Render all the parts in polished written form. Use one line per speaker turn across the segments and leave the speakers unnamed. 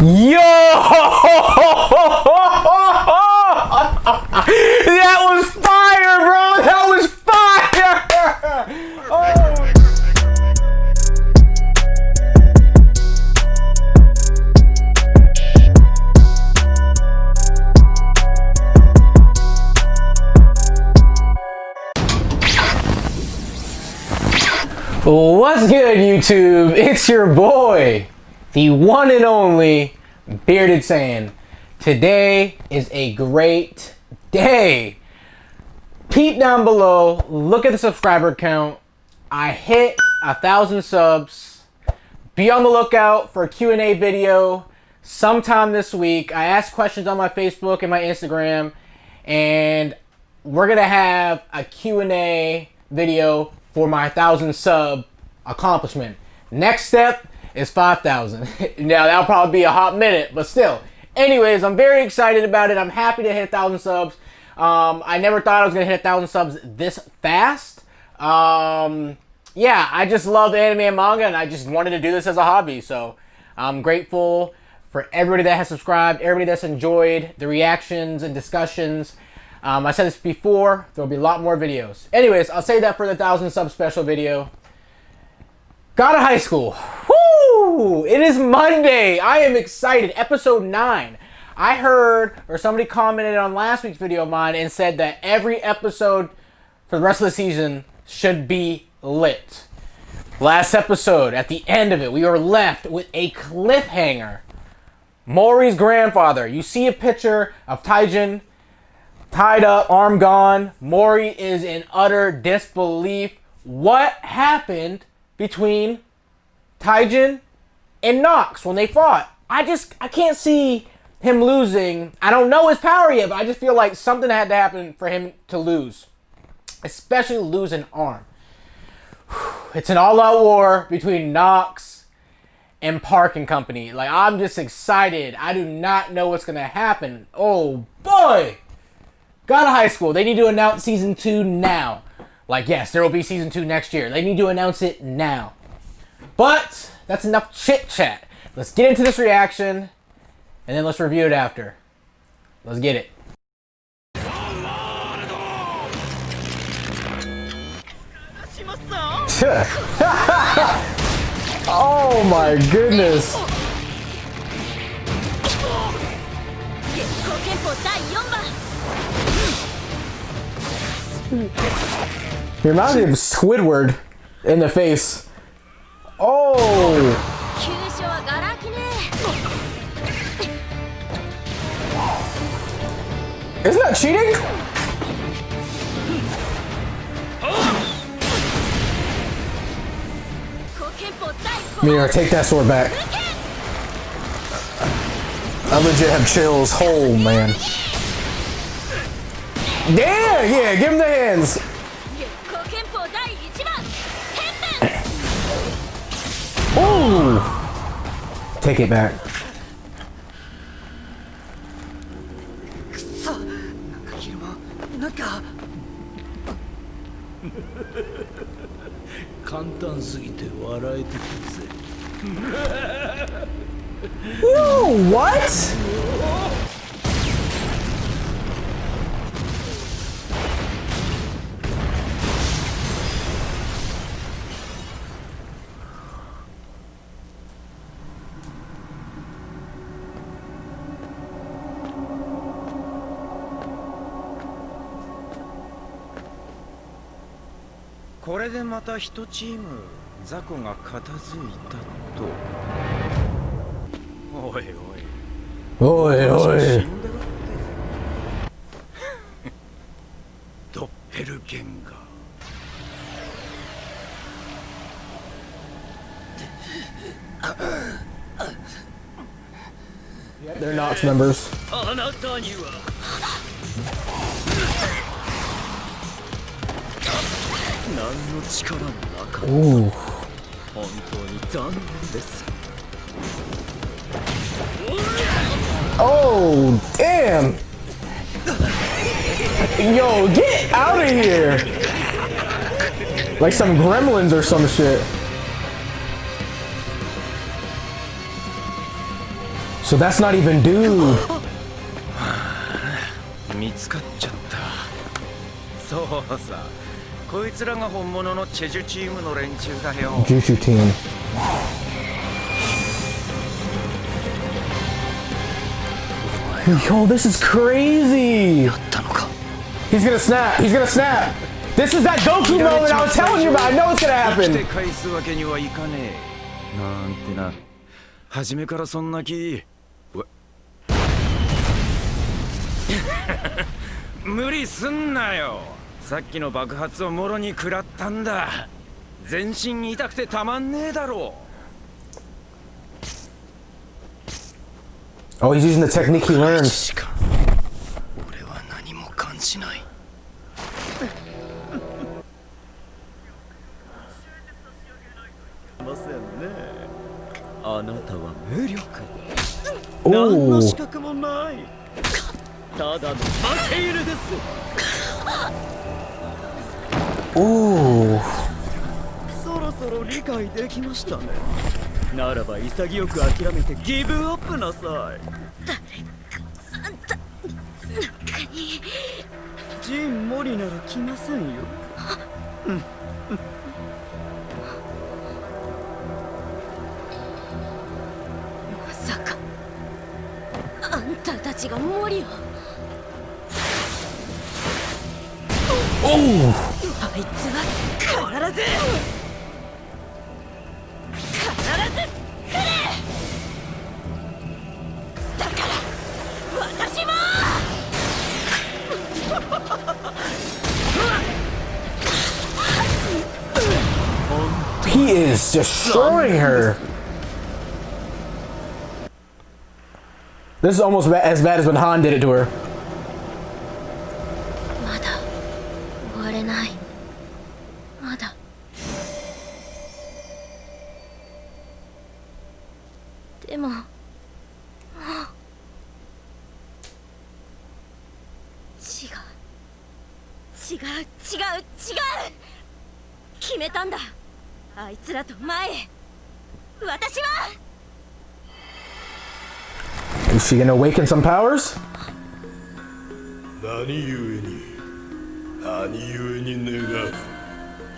Yo! That was fire, bro! That was fire! Oh. What's good, YouTube? It's your boy, the one and only Bearded Saiyan. Today is a great day. Peep down below, look at the subscriber count. I hit 1,000 subs. Be on the lookout for a Q&A video sometime this week. I asked questions on my Facebook and my Instagram, and we're gonna have a Q&A video for my 1,000 sub accomplishment. Next step is 5,000. Now that'll probably be a hot minute, but still. Anyways, I'm very excited about it. I'm happy to hit 1,000 subs. I never thought I was gonna hit 1,000 subs this fast. Yeah, I just love anime and manga, and I just wanted to do this as a hobby. So I'm grateful for everybody that has subscribed, everybody that's enjoyed the reactions and discussions. I said this before, there'll be a lot more videos. Anyways, I'll save that for the 1,000 sub special video. Got to high school. Woo! It is Monday. I am excited. Episode 9. I heard, or somebody commented on last week's video of mine and said that every episode for the rest of the season should be lit. Last episode, at the end of it, we were left with a cliffhanger. Mori's grandfather. You see a picture of Taijin tied up, arm gone. Mori is in utter disbelief. What happened between Taijin and Nox when they fought? I can't see him losing. I don't know his power yet, but I just feel like something had to happen for him to lose. Especially lose an arm. It's an all-out war between Nox and Park and company. Like, I'm just excited. I do not know what's gonna happen. Oh boy! Got to high school. They need to announce season 2 now. Like, yes, there will be season 2 next year. They need to announce it now. But that's enough chit chat. Let's get into this reaction, and then let's review it after. Let's get it. Oh my goodness. He reminds me of Squidward in the face. Oh! Isn't that cheating? Mira, take that sword back. I legit have chills. Oh, man. Yeah, give him the hands. Ooh. Take it back. Whoa, what? Oi, oi. They're Nox members. Ooh. Oh, damn. Yo, get out of here. Like some gremlins or some shit. So that's not even dude.
見つかっちゃった。そうさ、こいつらが本物のチェジュチームの連中だよ。
Jushu team. Yo, this is crazy. He's gonna snap. He's gonna snap. This is that Goku moment I was telling you about. I know it's gonna happen.
返すわけにはいかねえ。なんてな。初めからそんな気。無理すんなよ。さっきの爆発をもろに食らったんだ。全身痛くてたまんねえだろう。
Oh, he's using the technique he learned.
俺は何も感じない。ませんね。あなたは無力。何の資格もない。ただの負け犬です。
おお。
そろそろ理解できましたね。ならば潔く諦めてギブアップなさい。誰かあんた中にジン・モリなら来ませんよ。まさかあんたたちがモリを。
おお。
あいつは必ず来れ。だから私も。
He is destroying her. This is almost as bad as when Han did it to her.
まだ終われない。まだ。でも、もう違う決めたんだ。あいつらと前へ。私は。
Is she gonna awaken some powers?
何故に願う。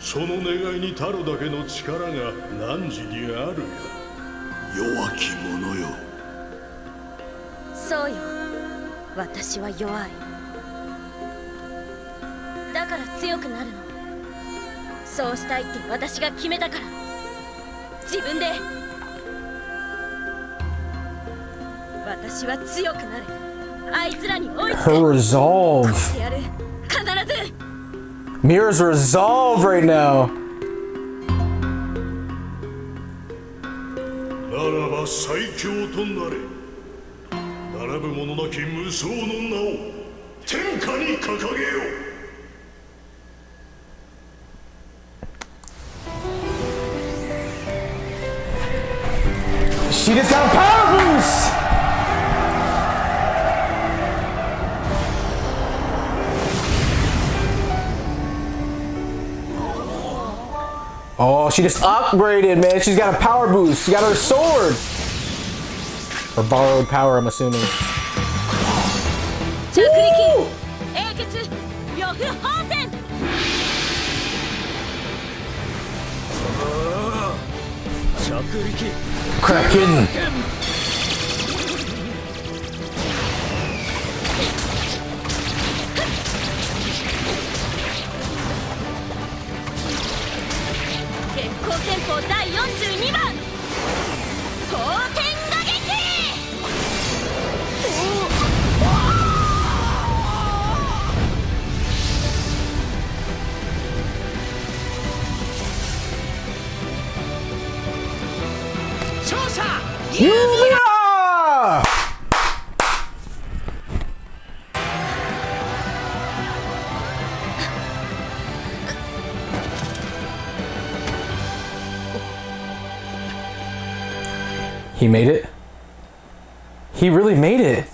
その願いに足るだけの力が汝にあるよ。弱き者よ。
そうよ。私は弱い。だから強くなるの。そうしたいって私が決めたから。自分で。私は強くなる。あいつらに追いつく。
Her resolve.
やる。必ず。
Mira's resolve right now.
ならば最強となれ。並ぶ者なき無双の名を天下に掲げよう。
She just got a power boost! Oh, she just upgraded, man. She's got a power boost. She got her sword. Or borrowed power, I'm assuming. Kraken! Mira! He made it. He really made it.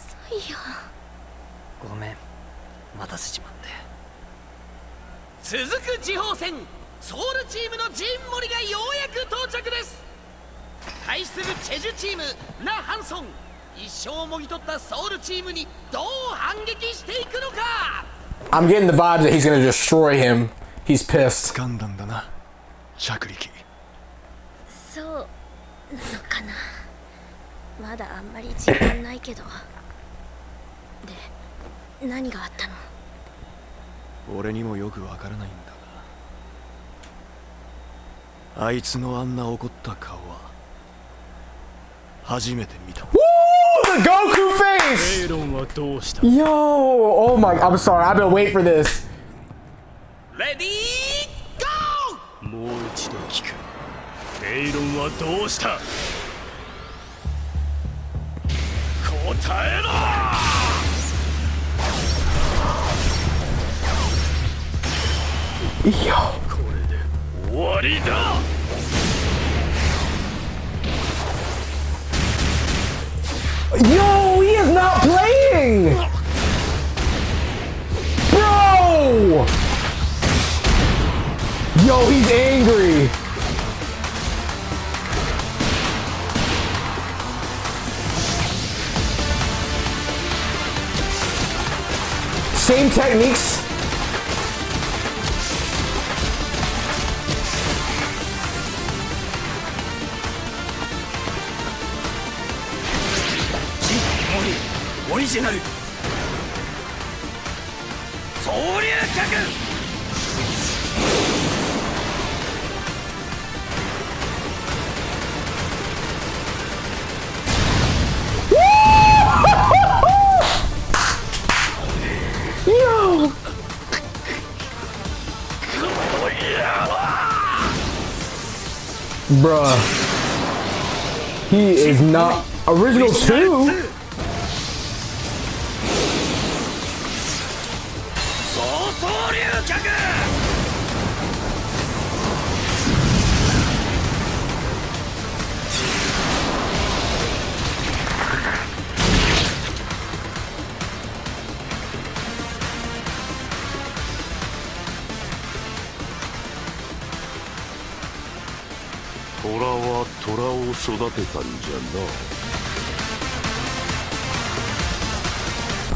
ごめん、待たせちまって。続く地方戦、ソウルチームのジン・モリがようやく到着です。対するチェジュチーム、ナ・ハンソン、一生をもぎ取ったソウルチームにどう反撃していくのか。
I'm getting the vibe that he's gonna destroy him. He's pissed.
掴んだんだな、着力。
そうなのかな。まだあんまり時間ないけど。で、何があったの？
俺にもよくわからないんだが、あいつのあんな怒った顔は初めて見た。
Woo! The Goku face!
エイロンはどうした？
Yo! Oh my... I'm sorry. I've been waiting for this.
レディーゴー。
もう一度聞く。エイロンはどうした？答えろ！Yo! これで終わりだ。
Yo! He is not playing! Bro! Yo, he's angry. Same techniques.
Mori オリジナル総流脚。
Yo! Bruh. He is not original 2?
総流脚。
虎は虎を育てたんじゃな。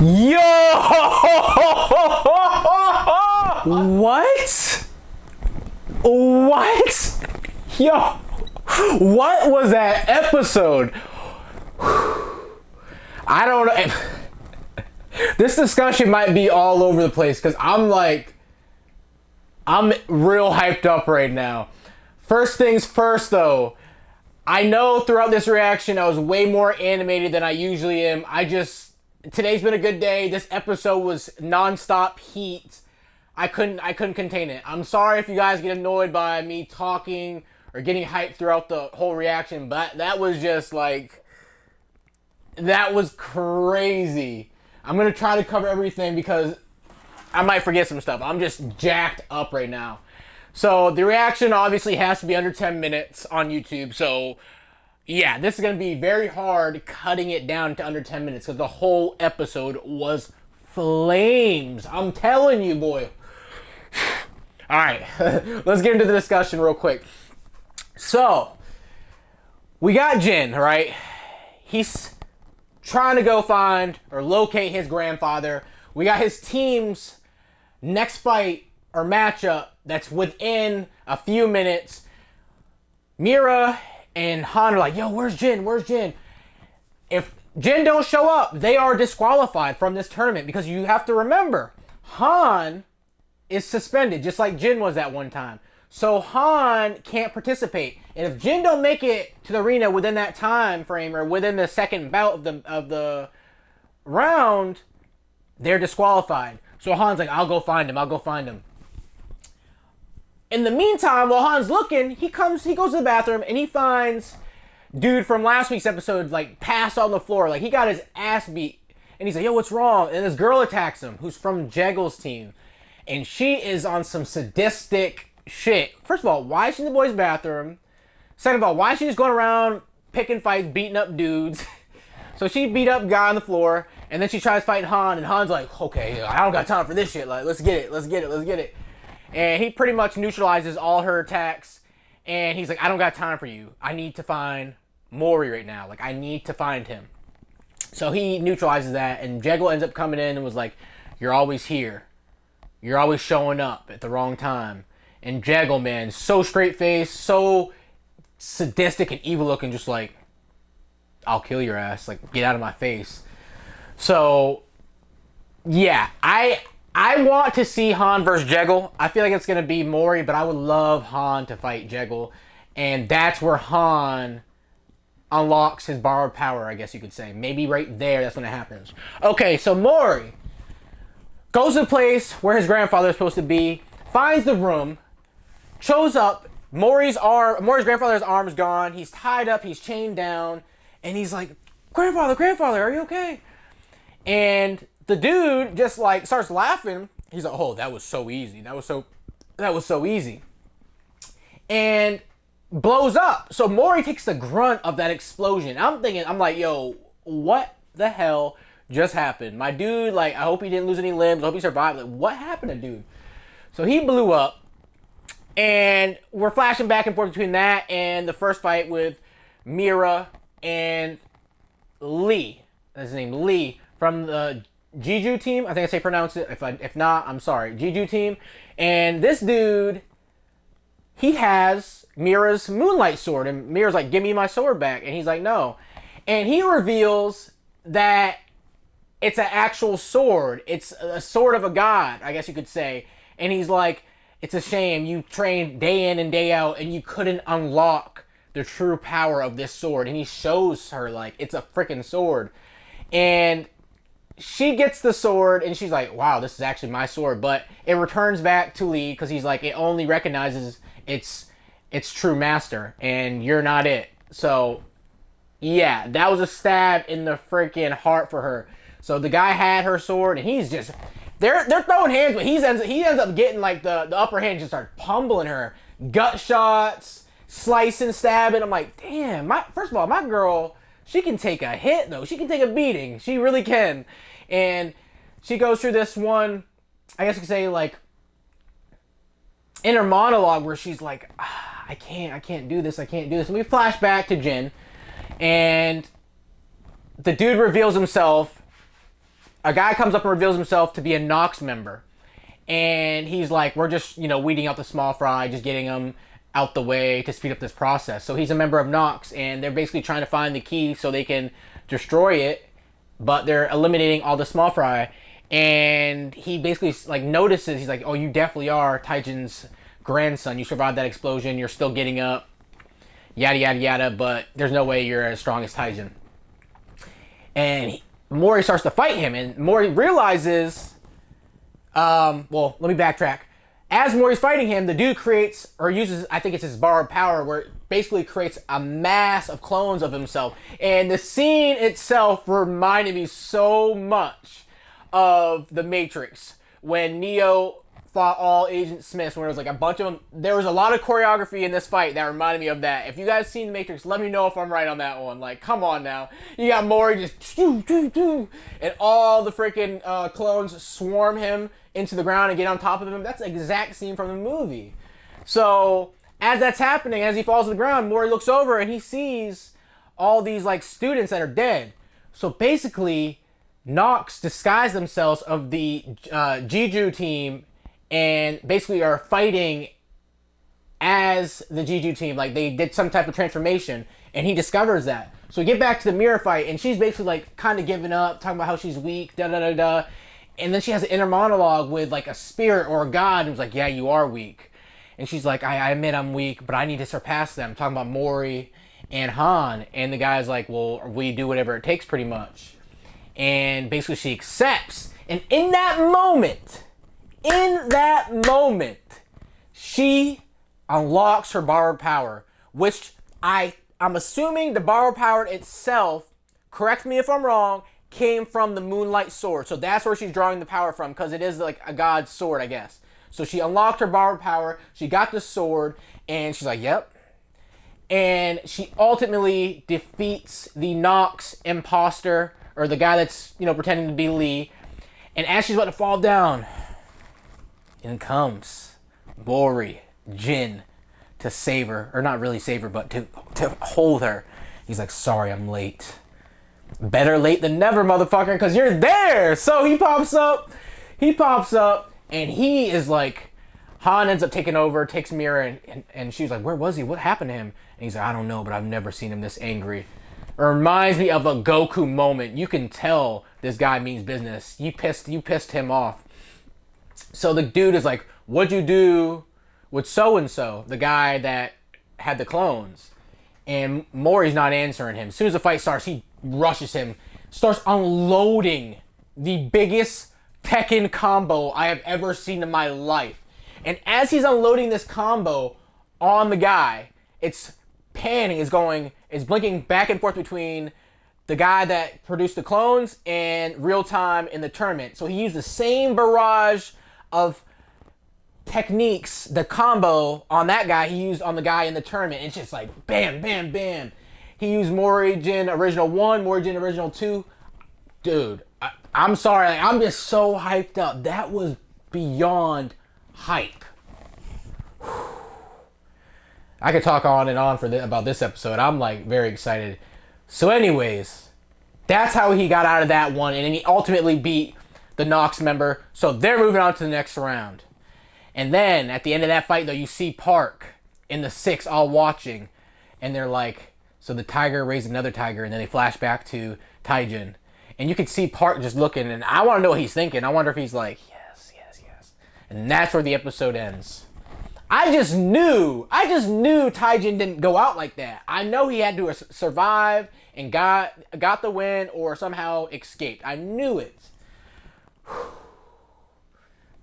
Yo! What? What? Yo! What was that episode? I don't know. This discussion might be all over the place because I'm real hyped up right now. First things first though, I know throughout this reaction I was way more animated than I usually am. Today's been a good day. This episode was non-stop heat. I couldn't contain it. I'm sorry if you guys get annoyed by me talking or getting hyped throughout the whole reaction, but that was just that was crazy. I'm gonna try to cover everything because I might forget some stuff. I'm just jacked up right now. So the reaction obviously has to be under 10 minutes on YouTube. So yeah, this is going to be very hard cutting it down to under 10 minutes because the whole episode was flames. I'm telling you, boy. All right, let's get into the discussion real quick. So we got Jin, right? He's trying to go find or locate his grandfather. We got his team's next fight or matchup that's within a few minutes. Mira and Han are like, yo, where's Jin? Where's Jin? If Jin don't show up, they are disqualified from this tournament because you have to remember, Han is suspended just like Jin was at one time. So Han can't participate. And if Jin don't make it to the arena within that time frame or within the second bout of the round, they're disqualified. So Han's like, I'll go find him. I'll go find him. In the meantime, while Han's looking, he goes to the bathroom and he finds dude from last week's episode passed on the floor. He got his ass beat. And he's like, yo, what's wrong? And this girl attacks him who's from Jegel's team. And she is on some sadistic shit. First of all, why is she in the boys' bathroom? Second of all, why is she just going around picking fights, beating up dudes? So she beat up a guy on the floor. And then she tries fighting Han. And Han's like, okay, I don't got time for this shit. Let's get it. Let's get it. Let's get it. And he pretty much neutralizes all her attacks. And he's like, I don't got time for you. I need to find Mori right now. I need to find him. So he neutralizes that, and Jekyll ends up coming in and was like, "You're always here. You're always showing up at the wrong time." And Jekyll, man, so straight-faced, so sadistic and evil-looking, just like, "I'll kill your ass. Like, get out of my face." So, yeah, I want to see Han versus Jekyll. I feel like it's going to be Mori, but I would love Han to fight Jekyll. And that's where Han unlocks his borrowed power, I guess you could say. Maybe right there, that's when it happens. Okay, so Mori goes to the place where his grandfather is supposed to be, finds the room, shows up. Mori's grandfather's arm's gone. He's tied up. He's chained down. And he's like, grandfather, are you okay? And the dude just like starts laughing. He's like, "Oh, that was so easy. That was so easy." And blows up. So Mori takes the grunt of that explosion. I'm like, yo, what the hell just happened? My dude, like, I hope he didn't lose any limbs. I hope he survived. Like, what happened to dude? So he blew up. And we're flashing back and forth between that and the first fight with Mira and Lee. That's his name, Lee, from the Jeju team. I think I say pronounce it. If not, I'm sorry. Jeju team. And this dude, he has Mira's moonlight sword. And Mira's like, "Give me my sword back." And he's like, "No." And he reveals that it's an actual sword. It's a sword of a god, I guess you could say. And he's like, "It's a shame you trained day in and day out and you couldn't unlock the true power of this sword." And he shows her, like, it's a freaking sword. And she gets the sword and she's like, "Wow, this is actually my sword." But it returns back to Lee because he's like, it only recognizes its true master and you're not it. So yeah, that was a stab in the freaking heart for her. So the guy had her sword and he's just, they're throwing hands, but he ends up getting like the upper hand, just start pummeling her, gut shots, slicing, stabbing. I'm like, damn, first of all, my girl, she can take a hit though. She can take a beating. She really can. And she goes through this one, I guess you could say, like, inner monologue where she's like, I can't do this. And we flash back to Jin, and the dude reveals himself. A guy comes up and reveals himself to be a Nox member. And he's like, we're just, weeding out the small fry, just getting them out the way to speed up this process. So he's a member of Nox, and they're basically trying to find the key so they can destroy it, but they're eliminating all the small fry. And he basically like notices, he's like, "Oh, you definitely are Taijin's grandson. You survived that explosion. You're still getting up. Yada, yada, yada, but there's no way you're as strong as Taijin." And Mori starts to fight him, and Mori realizes, well, let me backtrack. As Mori's fighting him, the dude creates, or uses, I think it's his borrowed power, where it basically creates a mass of clones of himself. And the scene itself reminded me so much of The Matrix, when Neo fought all Agent Smiths, when it was like a bunch of them. There was a lot of choreography in this fight that reminded me of that. If you guys seen The Matrix, let me know if I'm right on that one. Like, come on now. You got Mori just and all the freaking clones swarm him into the ground and get on top of him. That's the exact scene from the movie. So as that's happening, as he falls to the ground, Mori looks over and he sees all these like students that are dead. So basically, Nox disguised themselves of the Jeju team and basically are fighting as the Jeju team. Like, they did some type of transformation, and he discovers that. So we get back to the Mira fight, and she's basically like kind of giving up, talking about how she's weak, da-da-da-da. And then she has an inner monologue with like a spirit or a god who's like, "Yeah, you are weak." And she's like, I admit I'm weak, but I need to surpass them. Talking about Mori and Han. And the guy's like, "Well, we do whatever it takes," pretty much. And basically she accepts. And in that moment, she unlocks her borrowed power, which I'm assuming the borrowed power itself, correct me if I'm wrong, came from the Moonlight Sword. So that's where she's drawing the power from, because it is like a god's sword, I guess. So she unlocked her borrowed power, she got the sword, and she's like, yep. And she ultimately defeats the Nox imposter, or the guy that's, pretending to be Lee. And as she's about to fall down, in comes Mori, Jin, to save her. Or not really save her, but to hold her. He's like, "Sorry, I'm late. better late than never, motherfucker, because you're there. So he pops up, and he is like, Han ends up taking over, takes Mira, and she's like, where was he? What happened to him? And he's like, I don't know, but I've never seen him this angry. It reminds me of a Goku moment. You can tell this guy means business. You pissed him off. So the dude is like, what'd you do with so-and-so, the guy that had the clones? And Mori's not answering him. As soon as the fight starts, he rushes him, starts unloading the biggest Tekken combo I have ever seen in my life. And as he's unloading this combo on the guy, it's panning, it's blinking back and forth between the guy that produced the clones and real time in the tournament. So he used the same barrage of techniques, the combo on that guy he used on the guy in the tournament. It's just like bam, bam, bam. He used Mori Jin Original 1, Mori Jin Original 2. Dude, I'm sorry, like, I'm just so hyped up. That was beyond hype. I could talk on and on about this episode. I'm like very excited. So anyways, that's how he got out of that one, and then he ultimately beat the Nox member. So they're moving on to the next round. And then at the end of that fight though, you see Park in the 6 all watching, and they're like, so the tiger raised another tiger, and then they flash back to Taijin. And you can see Park just looking, and I want to know what he's thinking. I wonder if he's like, yes, yes, yes. And that's where the episode ends. I just knew Taijin didn't go out like that. I know he had to survive and got the win or somehow escaped. I knew it.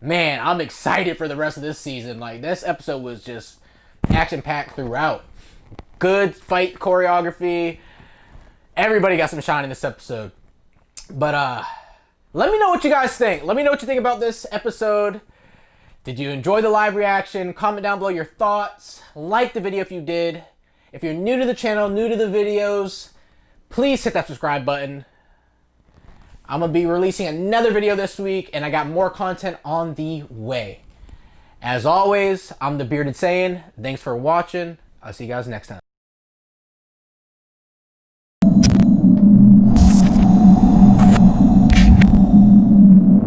Man, I'm excited for the rest of this season. Like, this episode was just action-packed throughout. Good fight choreography. Everybody got some shine in this episode. But, let me know what you guys think. Let me know what you think about this episode. Did you enjoy the live reaction? Comment down below your thoughts. Like the video if you did. If you're new to the channel, new to the videos, please hit that subscribe button. I'm going to be releasing another video this week, and I got more content on the way. As always, I'm the Bearded Saiyan. Thanks for watching. I'll see you guys next time.